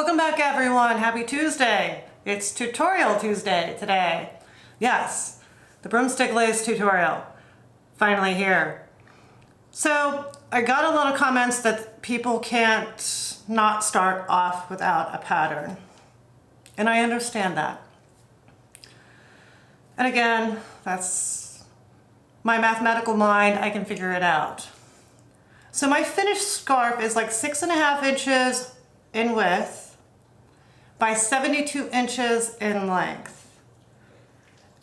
Welcome back everyone, happy Tuesday. It's Tutorial Tuesday today. Yes, the broomstick lace tutorial, finally here. So I got a lot of comments that people can't not start off without a pattern. And I understand that. And again, that's my mathematical mind, I can figure it out. So my finished scarf is like 6.5 inches in width by 72 inches in length.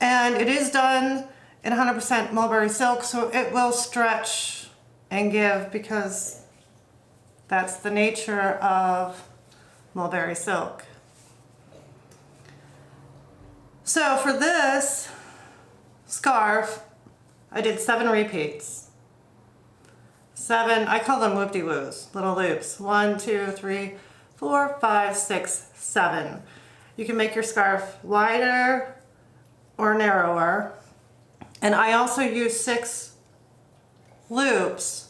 And it is done in 100% mulberry silk, so it will stretch and give because that's the nature of mulberry silk. So for this scarf, I did 7 repeats. 7, I call them whoop-de-woos, little loops. 1, 2, 3, 4, 5, 6, 7. You can make your scarf wider or narrower. And I also use 6 loops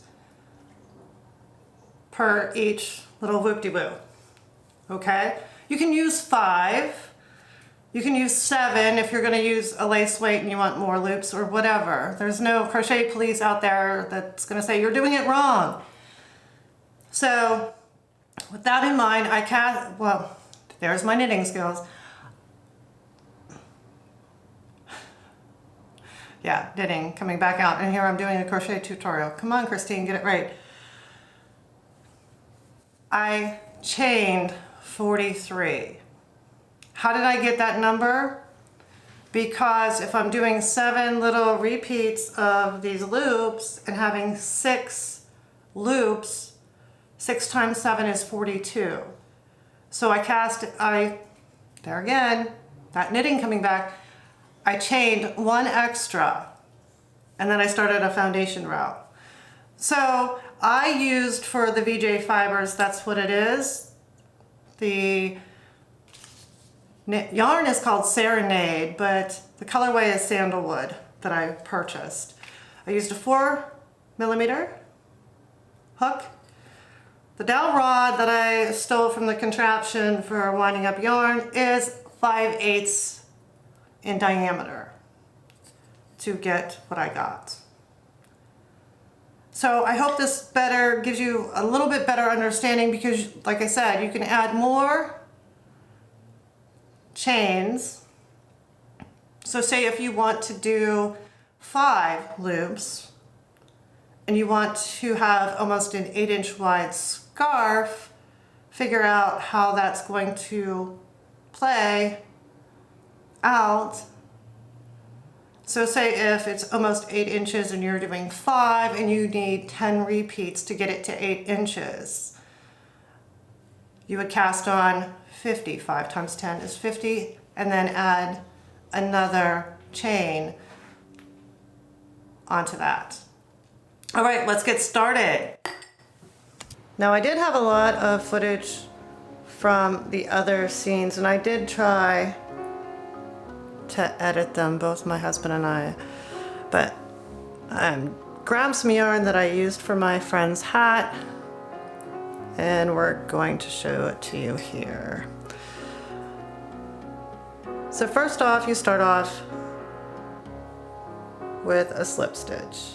per each little whoop-de-woo. Okay? You can use 5. You can use 7 if you're going to use a lace weight and you want more loops or whatever. There's no crochet police out there that's going to say you're doing it wrong. So with that in mind, well, there's my knitting skills. Yeah, knitting coming back out, and here I'm doing a crochet tutorial. Come on, Christine, get it right. I chained 43. How did I get that number? Because if I'm doing 7 little repeats of these loops and having 6 loops, 6 times 7 is 42. So there again, that knitting coming back, I chained 1 extra and then I started a foundation row. So I used for the VJ fibers, that's what it is. The yarn is called Serenade, but the colorway is Sandalwood that I purchased. I used a 4mm hook. The dowel rod that I stole from the contraption for winding up yarn is 5/8 in diameter to get what I got. So I hope this gives you a little bit better understanding because, like I said, you can add more chains. So say if you want to do 5 loops and you want to have almost an 8-inch wide scarf, figure out how that's going to play out. So say if it's almost 8 inches and you're doing 5 and you need 10 repeats to get it to 8 inches, you would cast on 50. 5 times 10 is 50, and then add another chain onto that. All right, let's get started. Now I did have a lot of footage from the other scenes, and I did try to edit them, both my husband and I, but I grabbed some yarn that I used for my friend's hat, and we're going to show it to you here. So first off, you start off with a slip stitch.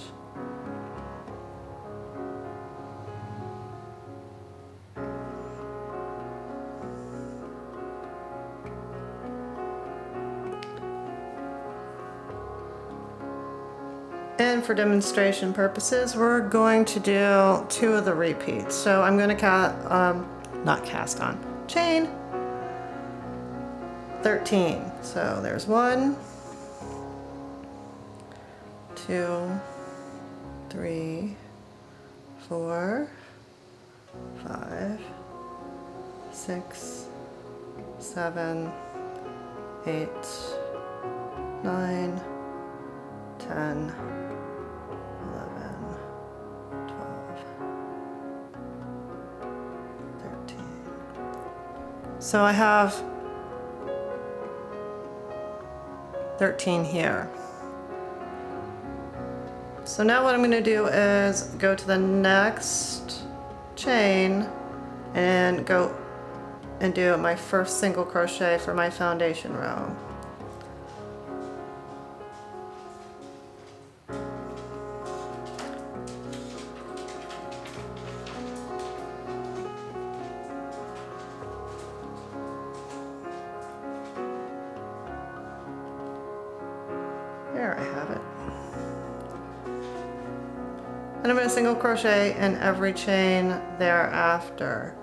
And for demonstration purposes, we're going to do 2 of the repeats. So I'm going to chain 13. So there's 1, 2, 3, 4, 5, 6, 7, 8, 9, 10, 11, 12, 13. So I have 13 here. So now what I'm going to do is go to the next chain and go and do my first single crochet for my foundation row. There I have it. And I'm going to single crochet in every chain thereafter.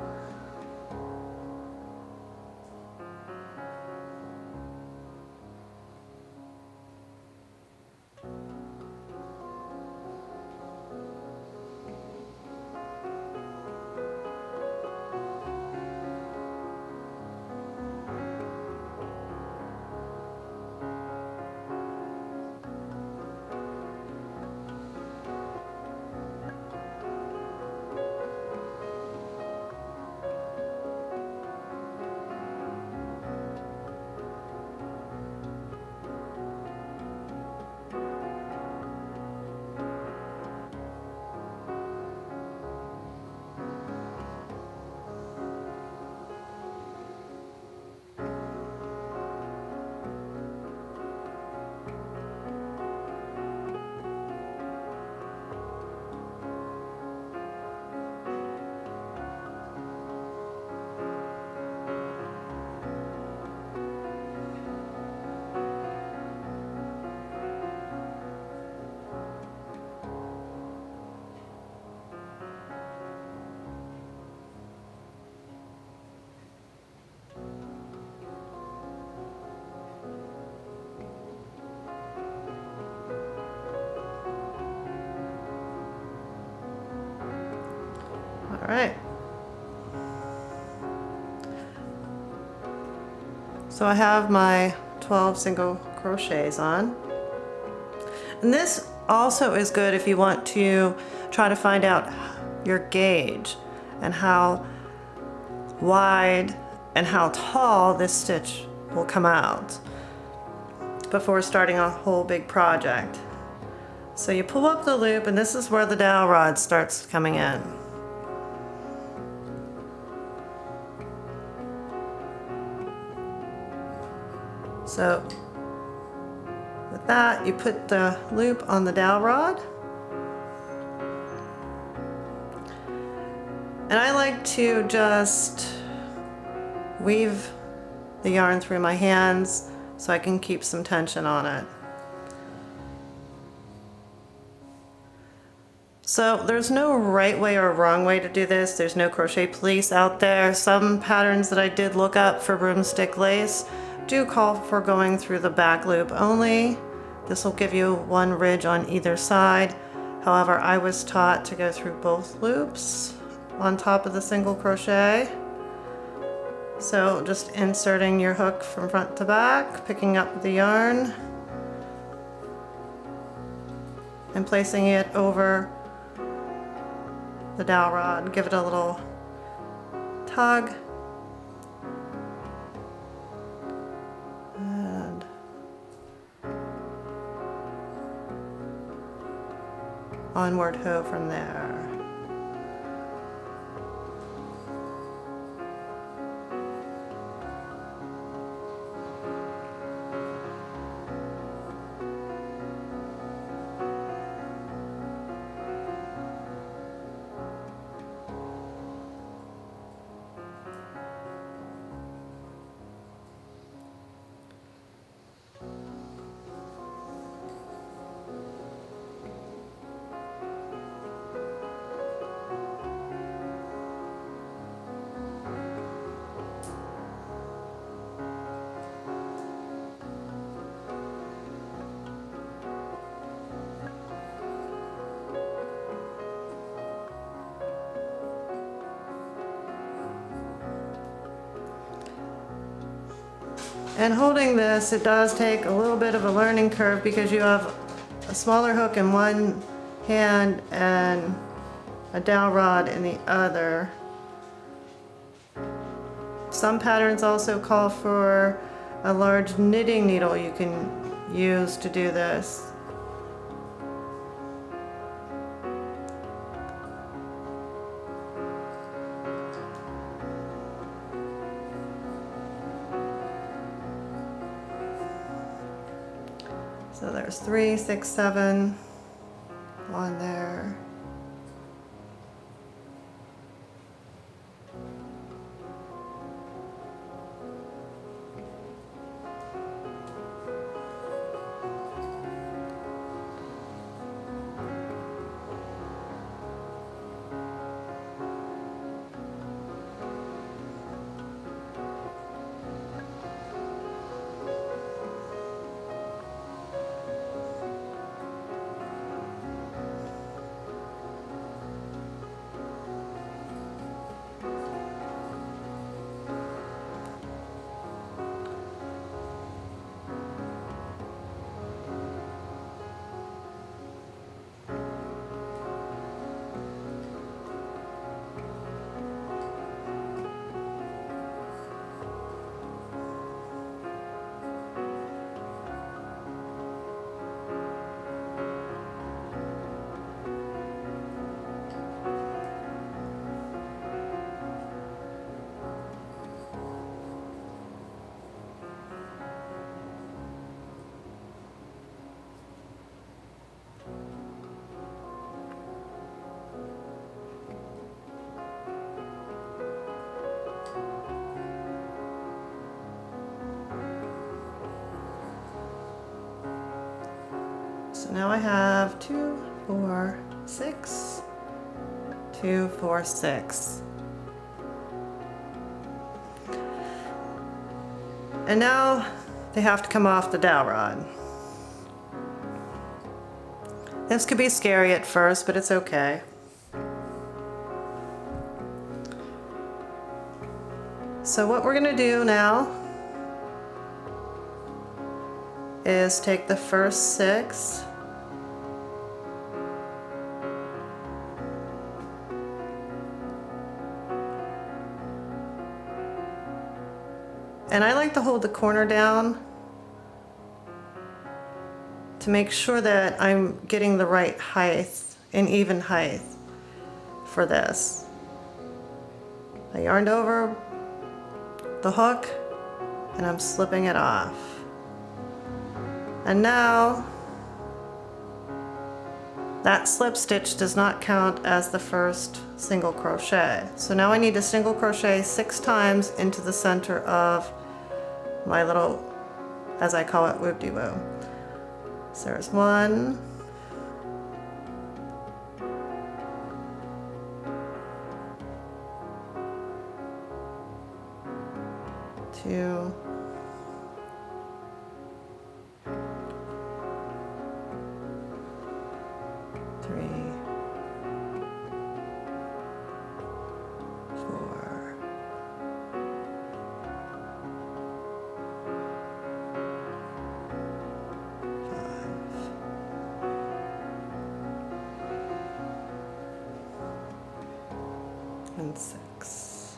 All right. So I have my 12 single crochets on. And this also is good if you want to try to find out your gauge and how wide and how tall this stitch will come out before starting a whole big project. So you pull up the loop, and this is where the dowel rod starts coming in. So with that, you put the loop on the dowel rod. And I like to just weave the yarn through my hands so I can keep some tension on it. So there's no right way or wrong way to do this. There's no crochet police out there. Some patterns that I did look up for broomstick lace do call for going through the back loop only. This will give you one ridge on either side. However, I was taught to go through both loops on top of the single crochet. So just inserting your hook from front to back, picking up the yarn, and placing it over the dowel rod. Give it a little tug. And onward hoe from there. And holding this, it does take a little bit of a learning curve because you have a smaller hook in one hand and a dowel rod in the other. Some patterns also call for a large knitting needle you can use to do this. So there's 3, 6, 7 on there. So now I have 2, 4, 6, 2, 4, 6. And now they have to come off the dowel rod. This could be scary at first, but it's okay. So what we're gonna do now is take the first 6 and I like to hold the corner down to make sure that I'm getting the right height and even height for this. I yarned over the hook and I'm slipping it off. And now that slip stitch does not count as the first single crochet. So now I need to single crochet 6 times into the center of my little, as I call it, whoop-de-woo. So there's 1, 2, 3, 4, 5, and 6.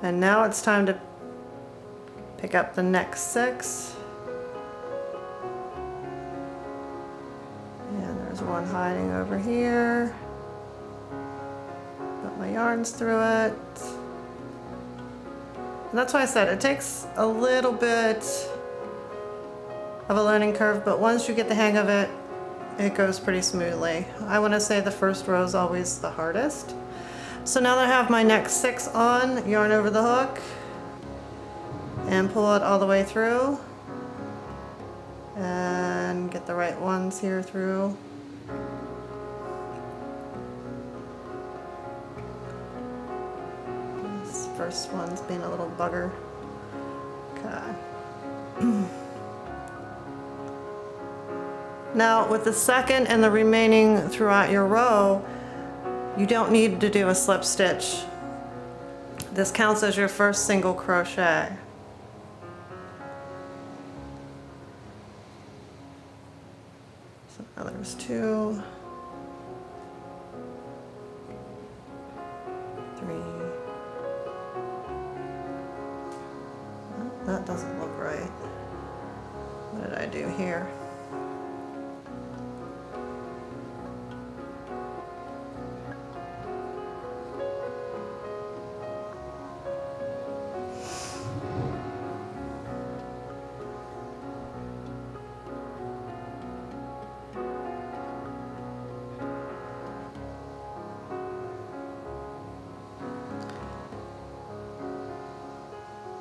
And now it's time to pick up the next 6. And there's one hiding over here. Put my yarns through it. And that's why I said it takes a little bit of a learning curve, but once you get the hang of it, it goes pretty smoothly. I want to say the first row is always the hardest. So now that I have my next 6 on, yarn over the hook and pull it all the way through and get the right ones here through. This first one's being a little bugger. Okay. Now with the second and the remaining throughout your row, you don't need to do a slip stitch. This counts as your first single crochet. So now there's 2, 3. Oh, that doesn't look right. What did I do here?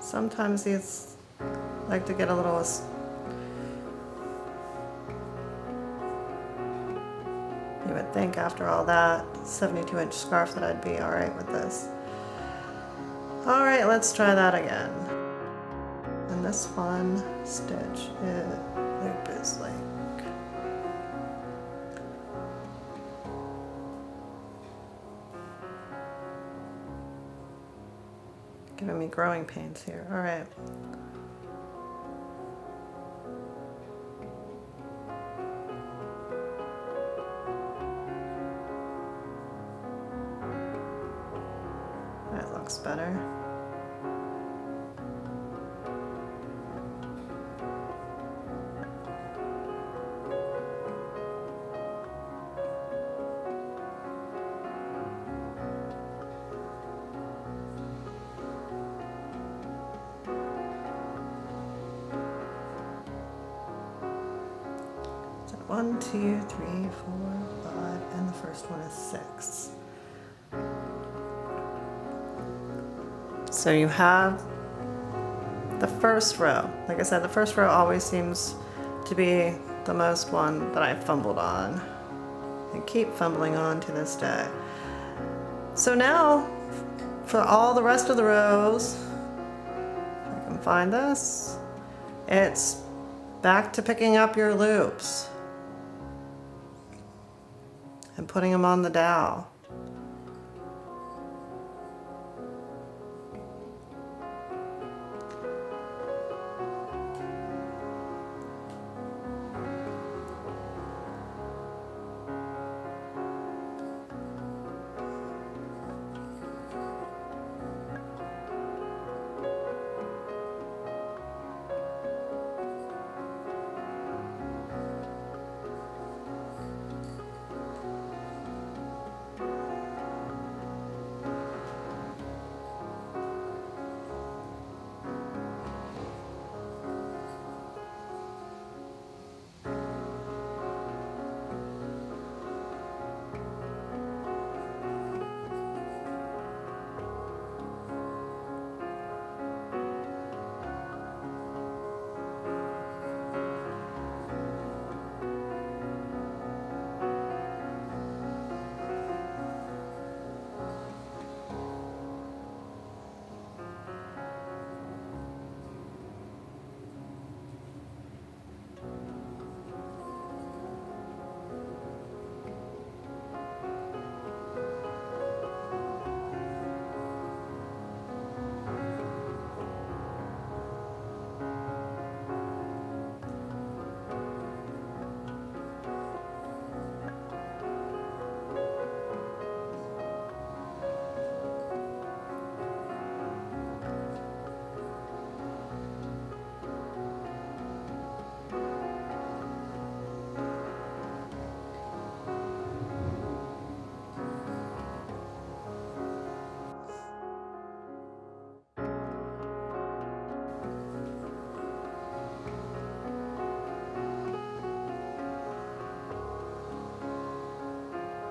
Sometimes these like to get a little. You would think after all that 72-inch scarf that I'd be all right with this. All right, let's try that again. And this one stitch loop is like giving me growing pains here. All right. That looks better. So 1, 2, 3, 4, 5, and the first one is 6. So you have the first row. Like I said, the first row always seems to be the most one that I fumbled on and keep fumbling on to this day. So now for all the rest of the rows, if I can find this, it's back to picking up your loops and putting them on the dowel.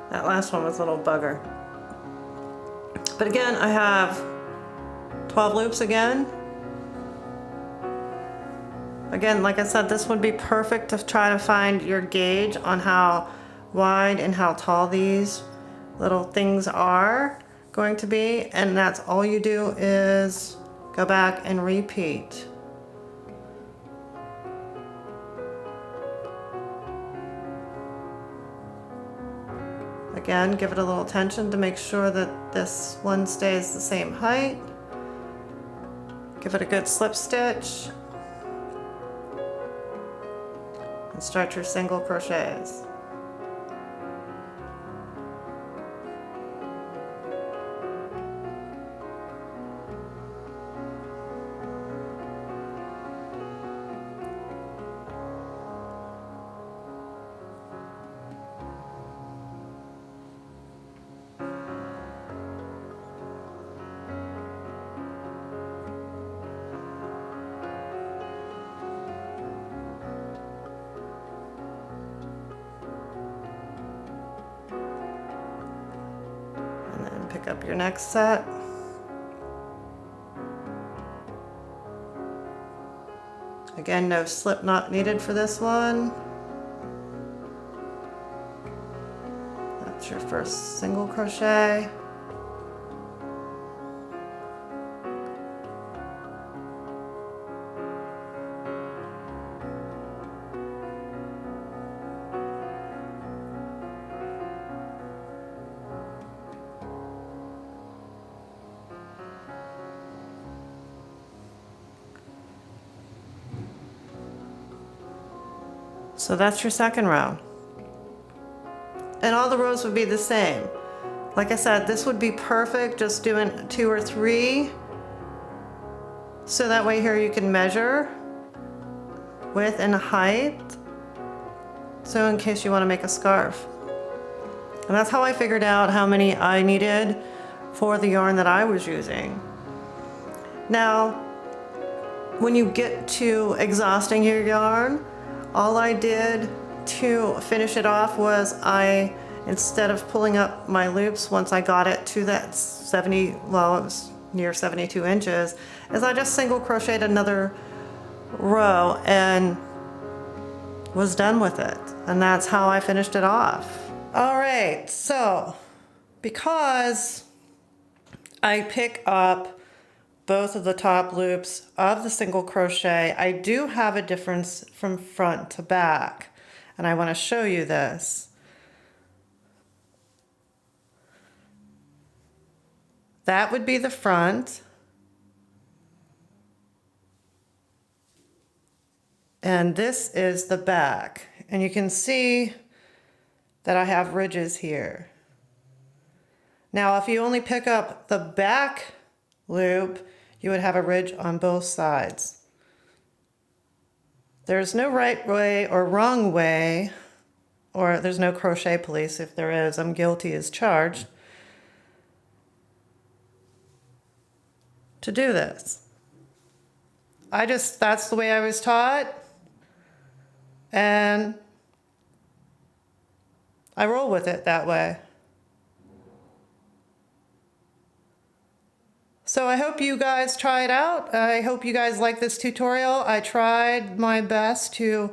That last one was a little bugger. But again, I have 12 loops again. Again, like I said, this would be perfect to try to find your gauge on how wide and how tall these little things are going to be. And that's all you do is go back and repeat. Again, give it a little attention to make sure that this one stays the same height. Give it a good slip stitch. And start your single crochets. Pick up your next set. Again, no slip knot needed for this one. That's your first single crochet. So that's your second row. And all the rows would be the same. Like I said, this would be perfect just doing 2 or 3. So that way here you can measure width and height. So in case you want to make a scarf. And that's how I figured out how many I needed for the yarn that I was using. Now, when you get to exhausting your yarn, all I did to finish it off was instead of pulling up my loops once I got it to that 70, well, it was near 72 inches, is I just single crocheted another row and was done with it. And that's how I finished it off. All right, so because I pick up both of the top loops of the single crochet, I do have a difference from front to back, and I want to show you this. That would be the front, and this is the back, and you can see that I have ridges here. Now if you only pick up the back loop, you would have a ridge on both sides. There's no right way or wrong way, or there's no crochet police. If there is, I'm guilty as charged to do this. That's the way I was taught, and I roll with it that way. So I hope you guys try it out. I hope you guys like this tutorial. I tried my best to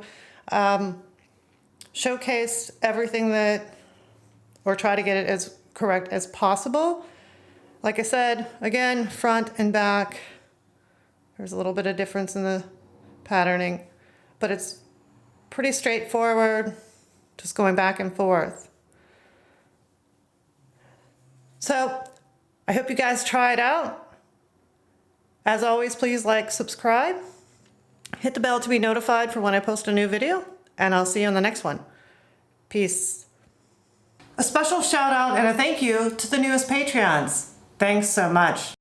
showcase everything or try to get it as correct as possible. Like I said, again, front and back. There's a little bit of difference in the patterning, but it's pretty straightforward, just going back and forth. So I hope you guys try it out. As always, please like, subscribe, hit the bell to be notified for when I post a new video, and I'll see you on the next one. Peace. A special shout out and a thank you to the newest Patreons. Thanks so much.